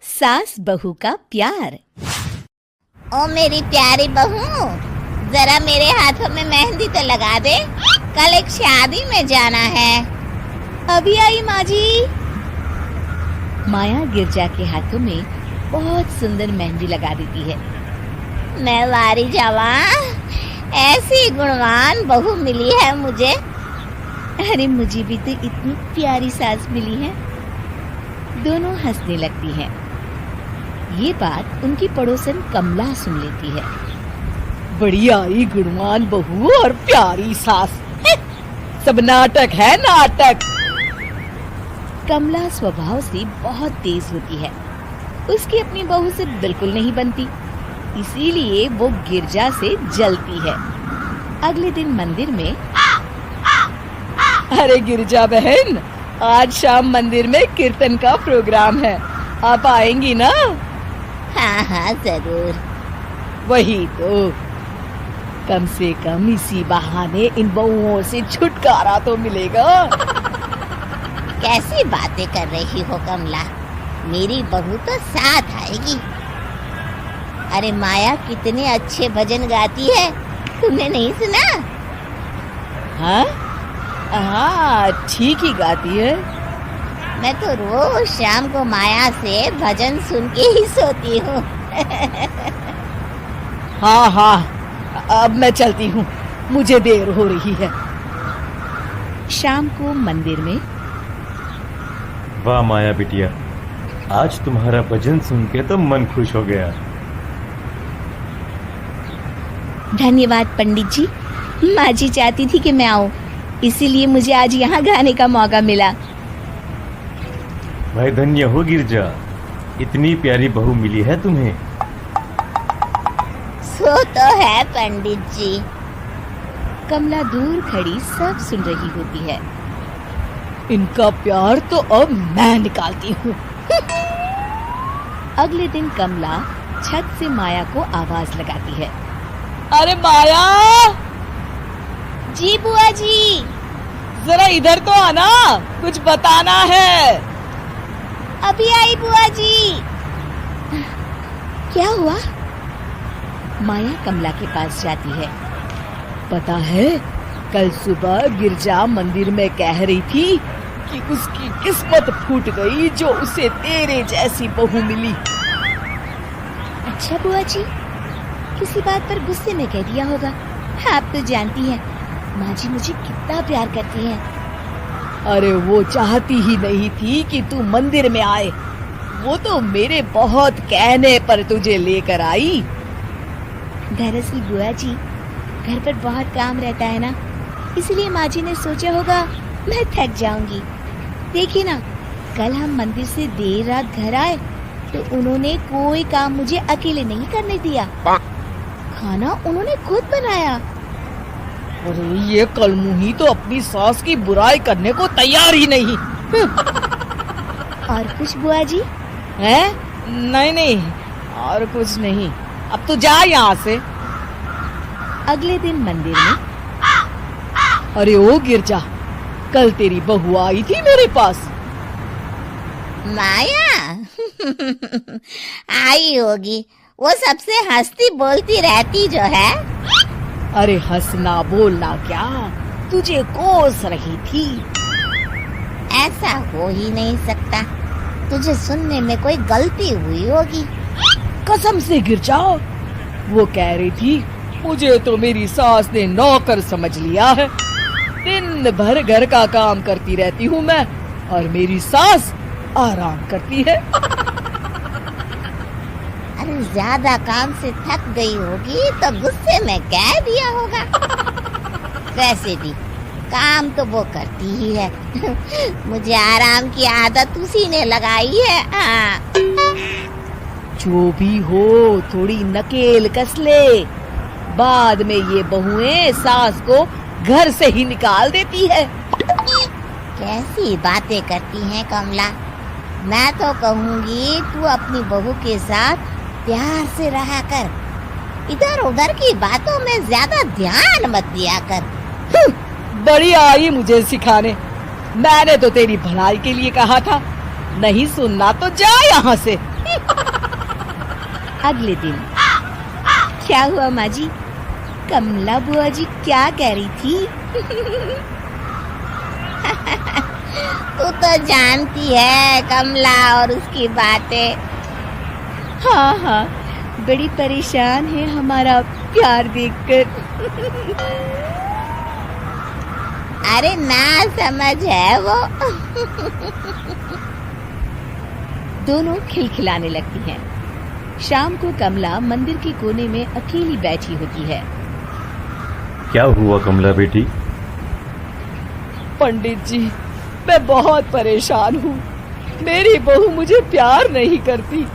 सास बहू का प्यार। ओ मेरी प्यारी बहू, जरा मेरे हाथों में मेहंदी तो लगा दे, कल एक शादी में जाना है। अभी आई माँ जी। माया गिरजा के हाथों में बहुत सुंदर मेहंदी लगा देती है। मैं वारी जावा, ऐसी गुणवान बहू मिली है मुझे। अरे मुझे भी तो इतनी प्यारी सास मिली है। दोनों हंसने लगती हैं। ये बात उनकी पड़ोसन कमला सुन लेती है। बड़ी आई गुणवान बहू और प्यारी सास, सब नाटक है नाटक। कमला स्वभाव से बहुत तेज होती है। उसकी अपनी बहू से बिल्कुल नहीं बनती, इसीलिए वो गिरजा से जलती है। अगले दिन मंदिर में, अरे गिरजा बहन, आज शाम मंदिर में कीर्तन का प्रोग्राम है, आप आएंगी ना? हाँ हाँ जरूर। वही तो, कम से कम इसी बहाने इन बहुओं से छुटकारा तो मिलेगा। कैसी बातें कर रही हो कमला, मेरी बहू तो साथ आएगी। अरे माया कितने अच्छे भजन गाती है, तुमने नहीं सुना? हाँ हाँ, ठीक ही गाती है। मैं तो रोज शाम को माया से भजन सुन के ही सोती हूँ। हाँ हाँ, अब मैं चलती हूँ, मुझे देर हो रही है। शाम को मंदिर में, वाह माया बिटिया, आज तुम्हारा भजन सुन के तो मन खुश हो गया। धन्यवाद पंडित जी। माँ जी चाहती थी कि मैं आऊं, इसीलिए मुझे आज यहाँ गाने का मौका मिला। भाई धन्य हो गिरजा, इतनी प्यारी बहू मिली है तुम्हें। सो तो है पंडित जी। कमला दूर खड़ी सब सुन रही होती है। इनका प्यार तो अब मैं निकालती हूँ। अगले दिन कमला छत से माया को आवाज लगाती है। अरे माया, जी बुआ जी। जरा इधर तो आना, कुछ बताना है। अभी आई बुआ जी। क्या हुआ? माया कमला के पास जाती है। पता है, कल सुबह गिरजा मंदिर में कह रही थी कि उसकी किस्मत फूट गई जो उसे तेरे जैसी बहू मिली। अच्छा बुआ जी, किसी बात पर गुस्से में कह दिया होगा। आप तो जानती हैं माँ जी मुझे कितना प्यार करती हैं। अरे वो चाहती ही नहीं थी कि तू मंदिर में आए, वो तो मेरे बहुत कहने पर तुझे लेकर आई। दरअसल बुआ जी, घर पर बहुत काम रहता है ना, इसलिए माँ जी ने सोचा होगा मैं थक जाऊंगी। देखिए ना, कल हम मंदिर से देर रात घर आए तो उन्होंने कोई काम मुझे अकेले नहीं करने दिया। खाना उन्होंने खुद बनाया। अरे ये कलमुही तो अपनी सास की बुराई करने को तैयार ही नहीं। और कुछ बुआ जी? है? नहीं नहीं, और कुछ नहीं, अब तो जा यहाँ से। अगले दिन मंदिर में, अरे ओ गिरजा, कल तेरी बहू आई थी मेरे पास। माया आई होगी, वो सबसे हंसती बोलती रहती जो है। अरे हंसना बोलना क्या, तुझे कोस रही थी। ऐसा हो ही नहीं सकता, तुझे सुनने में कोई गलती हुई होगी। कसम से गिरजा, वो कह रही थी मुझे तो मेरी सास ने नौकर समझ लिया है। दिन भर घर का काम करती रहती हूँ मैं, और मेरी सास आराम करती है। अरे ज्यादा काम से थक गई होगी तो गुस्से में कह दिया होगा। वैसे भी काम तो वो करती ही है। मुझे आराम की आदत उसी ने लगाई है। हाँ। जो भी हो, थोड़ी नकेल कस ले, बाद में ये बहुएं सास को घर से ही निकाल देती है। कैसी बातें करती हैं कमला, मैं तो कहूँगी तू अपनी बहू के साथ प्यार से रहा कर, इधर उधर की बातों में ज्यादा ध्यान मत दिया कर। बड़ी आई मुझे सिखाने, मैंने तो तेरी भलाई के लिए कहा था, नहीं सुनना तो जा यहाँ से। अगले दिन। क्या हुआ माँ जी? कमला बुआ जी क्या कह रही थी? तू तो जानती है कमला और उसकी बातें। हाँ हाँ, बड़ी परेशान है हमारा प्यार देखकर। अरे ना समझ है वो। दोनों खिलखिलाने लगती हैं। शाम को कमला मंदिर के कोने में अकेली बैठी होती है। क्या हुआ कमला बेटी? पंडित जी, मैं बहुत परेशान हूँ। मेरी बहू मुझे प्यार नहीं करती।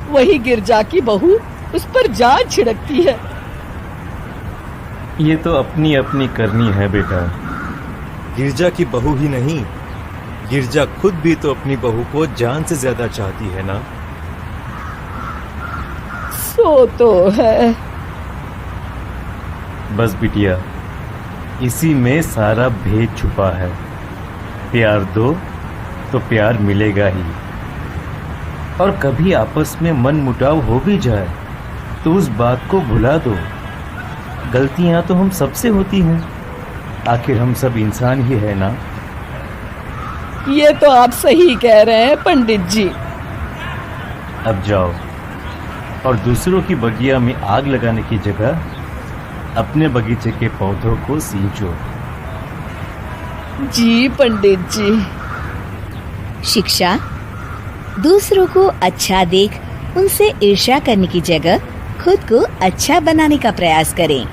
वही गिरजा की बहू उस पर जान छिड़कती है। ये तो अपनी अपनी करनी है बेटा। गिरजा की बहू ही नहीं, गिरजा खुद भी तो अपनी बहू को जान से ज्यादा चाहती है ना। सो तो है। बस बिटिया, इसी में सारा भेद छुपा है। प्यार दो तो प्यार मिलेगा ही। और कभी आपस में मन मुटाव हो भी जाए तो उस बात को भुला दो। गलतियां तो हम सबसे होती हैं, आखिर हम सब इंसान ही है ना। ये तो आप सही कह रहे हैं पंडित जी। अब जाओ और दूसरों की बगिया में आग लगाने की जगह अपने बगीचे के पौधों को सींचो। जी पंडित जी। शिक्षा: दूसरों को अच्छा देख उनसे ईर्ष्या करने की जगह खुद को अच्छा बनाने का प्रयास करें।